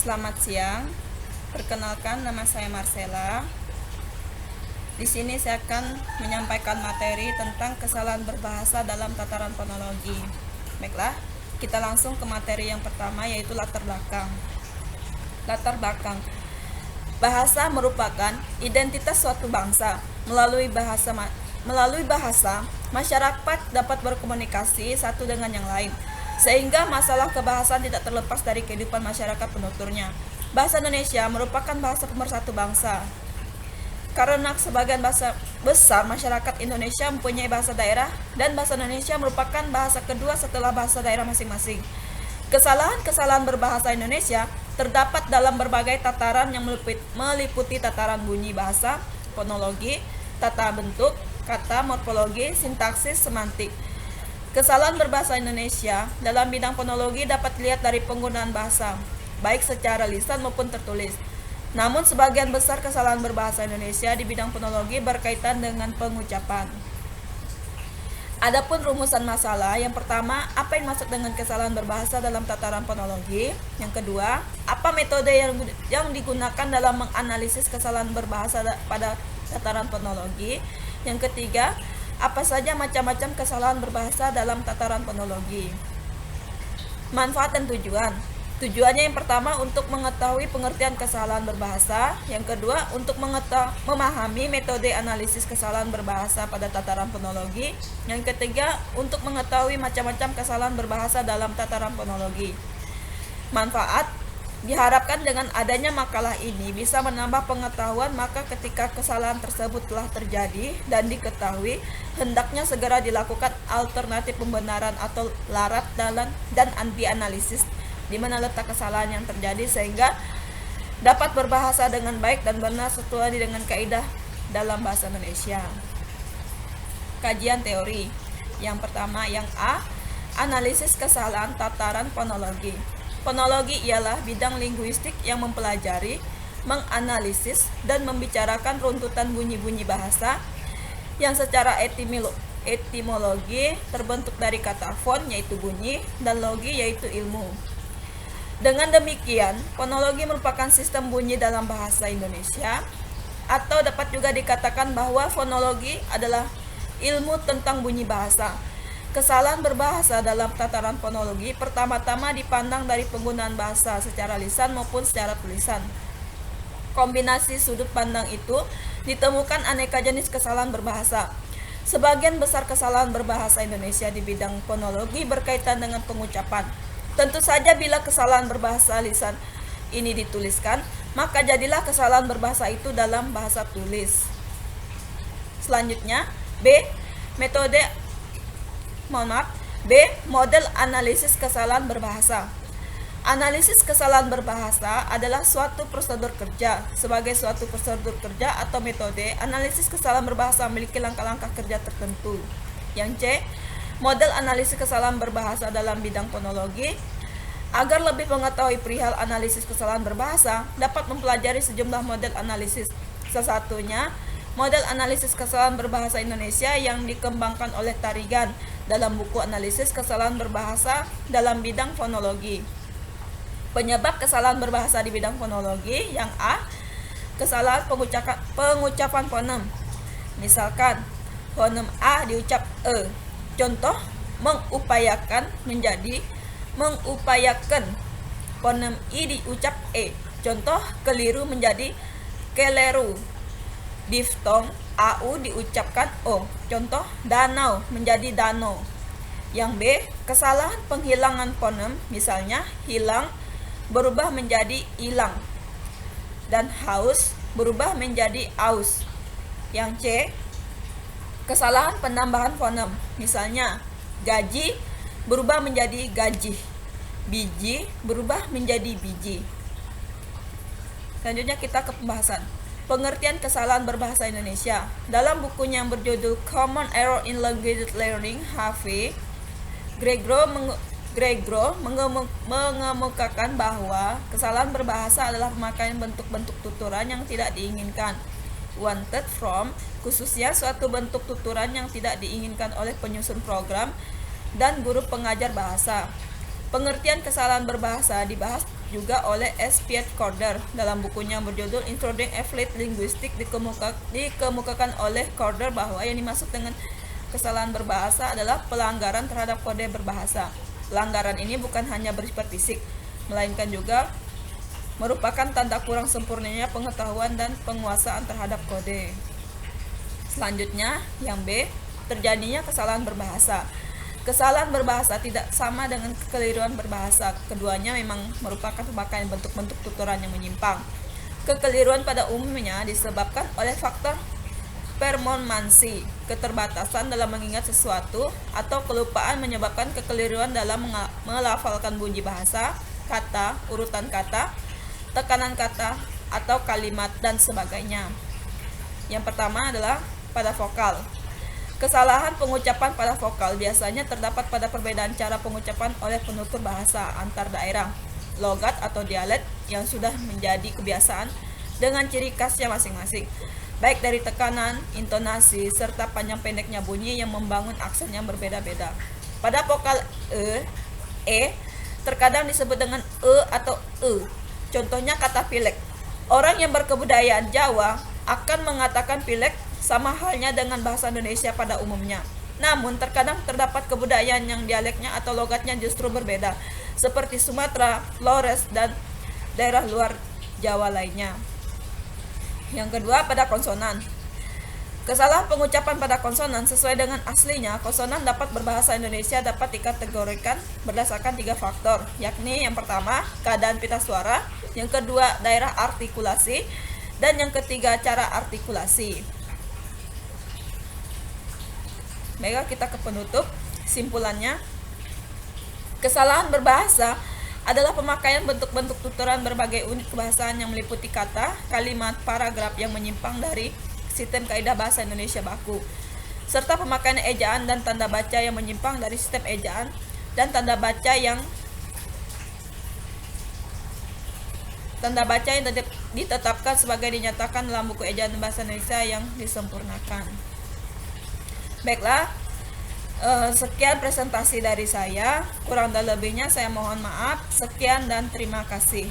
Selamat siang. Perkenalkan, nama saya Marcella. Di sini saya akan menyampaikan materi tentang kesalahan berbahasa dalam tataran fonologi. Baiklah, kita langsung ke materi yang pertama, yaitu latar belakang. Latar belakang. Bahasa merupakan identitas suatu bangsa. Melalui bahasa, masyarakat dapat berkomunikasi satu dengan yang lain, sehingga masalah kebahasaan tidak terlepas dari kehidupan masyarakat penuturnya. Bahasa Indonesia merupakan bahasa pemersatu bangsa. Karena sebagian bahasa besar masyarakat Indonesia mempunyai bahasa daerah, dan bahasa Indonesia merupakan bahasa kedua setelah bahasa daerah masing-masing. Kesalahan-kesalahan berbahasa Indonesia terdapat dalam berbagai tataran yang meliputi tataran bunyi bahasa, fonologi, tata bentuk, kata, morfologi, sintaksis, semantik. Kesalahan berbahasa Indonesia dalam bidang fonologi dapat dilihat dari penggunaan bahasa, baik secara lisan maupun tertulis. Namun sebagian besar kesalahan berbahasa Indonesia di bidang fonologi berkaitan dengan pengucapan. Adapun rumusan masalah, yang pertama, apa yang dimaksud dengan kesalahan berbahasa dalam tataran fonologi? Yang kedua, apa metode yang digunakan dalam menganalisis kesalahan berbahasa pada tataran fonologi? Yang ketiga, apa saja macam-macam kesalahan berbahasa dalam tataran fonologi? Manfaat dan tujuan. Tujuannya yang pertama untuk mengetahui pengertian kesalahan berbahasa, yang kedua untuk memahami metode analisis kesalahan berbahasa pada tataran fonologi, yang ketiga untuk mengetahui macam-macam kesalahan berbahasa dalam tataran fonologi. Manfaat. Diharapkan dengan adanya makalah ini bisa menambah pengetahuan, maka ketika kesalahan tersebut telah terjadi dan diketahui, hendaknya segera dilakukan alternatif pembenaran atau larat dan anti-analisis di mana letak kesalahan yang terjadi sehingga dapat berbahasa dengan baik dan benar sesuai dengan kaidah dalam bahasa Indonesia. Kajian teori. Yang pertama, yang A, analisis kesalahan tataran fonologi. Fonologi ialah bidang linguistik yang mempelajari, menganalisis, dan membicarakan runtutan bunyi-bunyi bahasa yang secara etimologi terbentuk dari kata fon, yaitu bunyi, dan logi, yaitu ilmu. Dengan demikian, fonologi merupakan sistem bunyi dalam bahasa Indonesia, atau dapat juga dikatakan bahwa fonologi adalah ilmu tentang bunyi bahasa. Kesalahan berbahasa dalam tataran fonologi pertama-tama dipandang dari penggunaan bahasa secara lisan maupun secara tulisan. Kombinasi sudut pandang itu ditemukan aneka jenis kesalahan berbahasa. Sebagian besar kesalahan berbahasa Indonesia di bidang fonologi berkaitan dengan pengucapan. Tentu saja bila kesalahan berbahasa lisan ini dituliskan, maka jadilah kesalahan berbahasa itu dalam bahasa tulis. Selanjutnya, model analisis kesalahan berbahasa. Analisis kesalahan berbahasa adalah suatu prosedur kerja. Sebagai suatu prosedur kerja atau metode, analisis kesalahan berbahasa memiliki langkah-langkah kerja tertentu. Yang C, model analisis kesalahan berbahasa dalam bidang fonologi. Agar lebih mengetahui perihal analisis kesalahan berbahasa, dapat mempelajari sejumlah model analisis. Salah satunya, model analisis kesalahan berbahasa Indonesia yang dikembangkan oleh Tarigan dalam buku analisis kesalahan berbahasa dalam bidang fonologi. Penyebab kesalahan berbahasa di bidang fonologi. Yang A, kesalahan pengucapan fonem. Misalkan, fonem A diucap E. Contoh, mengupayakan menjadi mengupayakan. Fonem I diucap E. Contoh, keliru menjadi keleru. Diftong AU diucapkan O. Contoh, danau menjadi dano. Yang B, kesalahan penghilangan fonem. Misalnya, hilang berubah menjadi ilang, dan haus berubah menjadi aus. Yang C, kesalahan penambahan fonem. Misalnya, gaji berubah menjadi gajih, biji berubah menjadi biji. Selanjutnya kita ke pembahasan pengertian kesalahan berbahasa Indonesia. Dalam bukunya yang berjudul Common Error in Language Learning, H.V. Gregor mengemukakan bahwa kesalahan berbahasa adalah pemakaian bentuk-bentuk tuturan yang tidak diinginkan, wanted from, khususnya suatu bentuk tuturan yang tidak diinginkan oleh penyusun program dan guru pengajar bahasa. Pengertian kesalahan berbahasa dibahas juga oleh S. Piet Corder dalam bukunya berjudul Introducing a Fleet Linguistic. Dikemukakan oleh Corder bahwa yang dimaksud dengan kesalahan berbahasa adalah pelanggaran terhadap kode berbahasa. Pelanggaran ini bukan hanya bersifat fisik, melainkan juga merupakan tanda kurang sempurnanya pengetahuan dan penguasaan terhadap kode. Selanjutnya, yang B, terjadinya kesalahan berbahasa. Kesalahan berbahasa tidak sama dengan kekeliruan berbahasa. Keduanya memang merupakan pemakaian bentuk-bentuk tuturan yang menyimpang. Kekeliruan pada umumnya disebabkan oleh faktor performansi, keterbatasan dalam mengingat sesuatu, atau kelupaan menyebabkan kekeliruan dalam melafalkan bunyi bahasa, kata, urutan kata, tekanan kata, atau kalimat, dan sebagainya. Yang pertama adalah pada vokal. Kesalahan pengucapan pada vokal biasanya terdapat pada perbedaan cara pengucapan oleh penutur bahasa antar daerah, logat atau dialek yang sudah menjadi kebiasaan dengan ciri khasnya masing-masing, baik dari tekanan, intonasi, serta panjang pendeknya bunyi yang membangun aksen yang berbeda-beda. Pada vokal e terkadang disebut dengan atau e. Contohnya kata pilek. Orang yang berkebudayaan Jawa akan mengatakan pilek sama halnya dengan bahasa Indonesia pada umumnya. Namun terkadang terdapat kebudayaan yang dialeknya atau logatnya justru berbeda, seperti Sumatera, Flores, dan daerah luar Jawa lainnya. Yang kedua, pada konsonan. Kesalahan pengucapan pada konsonan sesuai dengan aslinya. Konsonan dapat berbahasa Indonesia dapat dikategorikan berdasarkan 3 faktor, yakni yang pertama, keadaan pita suara, yang kedua, daerah artikulasi, dan yang ketiga, cara artikulasi. Baiklah, kita ke penutup. Simpulannya, kesalahan berbahasa adalah pemakaian bentuk-bentuk tuturan berbagai unit kebahasaan yang meliputi kata, kalimat, paragraf yang menyimpang dari sistem kaidah bahasa Indonesia baku, serta pemakaian ejaan dan tanda baca yang menyimpang dari sistem ejaan dan tanda baca yang ditetapkan sebagai dinyatakan dalam buku ejaan bahasa Indonesia yang disempurnakan. Baiklah, sekian presentasi dari saya. Kurang dan lebihnya saya mohon maaf. Sekian dan terima kasih.